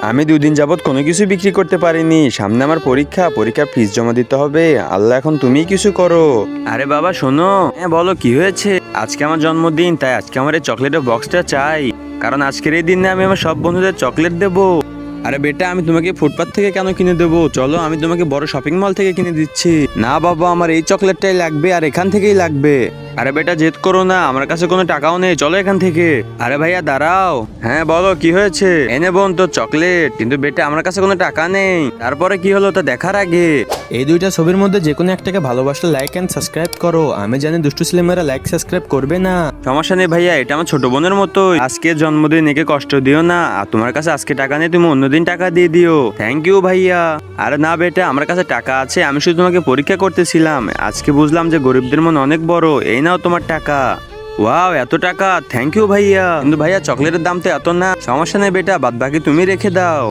আমি 2 দিন যাবত কোনো কিছু বিক্রি করতে পারিনি, সামনে আমার পরীক্ষার ফিস জমা দিতে হবে। আল্লাহ, এখন তুমিই কিছু করো। আরে বাবা শোনো। হ্যাঁ বলো, কি হয়েছে? আজকে আমার জন্মদিন, তাই আজকে আমার এই চকলেটের বক্সটা চাই, কারণ আজকের এই দিনে আমি আমার সব বন্ধুদের চকলেট দেবো। আরে বেটা, আমি তোমাকে ফুটপাথ থেকে কেন কিনে দেবো? চলো, আমি তোমাকে বড় শপিং মল থেকে কিনে দিচ্ছি। না বাবা, আমার এই চকলেটটাই লাগবে আর এখান থেকেই লাগবে। আরে বেটা জেদ করো না, আমার কাছে কোনো টাকাও নেই, চলো এখান থেকে। আরে ভাইয়া দাঁড়াও। হ্যাঁ বলো, কি হয়েছে? এনে বোন তোর চকলেট, কিন্তু বেটা আমার কাছে কোনো টাকা নেই। তারপরে কি হলো তা দেখার আগে এই দুইটা ছবির মধ্যে যে কোনো একটাকে ভালোবাসলে লাইক এন্ড সাবস্ক্রাইব করো। আমি জানি দুষ্টু ছেলেমেয়েরা লাইক সাবস্ক্রাইব করবে না। সমস্যা নেই ভাইয়া, এটা আমার ছোট বোনের মতো। আজকে জন্মদিন, একে কষ্ট দিও না। আর তোমার কাছে আজকে টাকা নেই, তুমি অন্যদিন টাকা দিয়ে দিও। থ্যাংক ইউ ভাইয়া। আরে না বেটা, আমার কাছে টাকা আছে, আমি শুধু তোমাকে পরীক্ষা করতেছিলাম। আজকে বুঝলাম যে গরিবদের মন অনেক বড়। এই নাও তোমার টাকা। ওয়াও, এত টাকা! থ্যাংক ইউ ভাইয়া। কিন্তু ভাইয়া চকলেটের দাম তো এত না। সমস্যা নেই বেটা, বাদ বাকি তুমি রেখে দাও।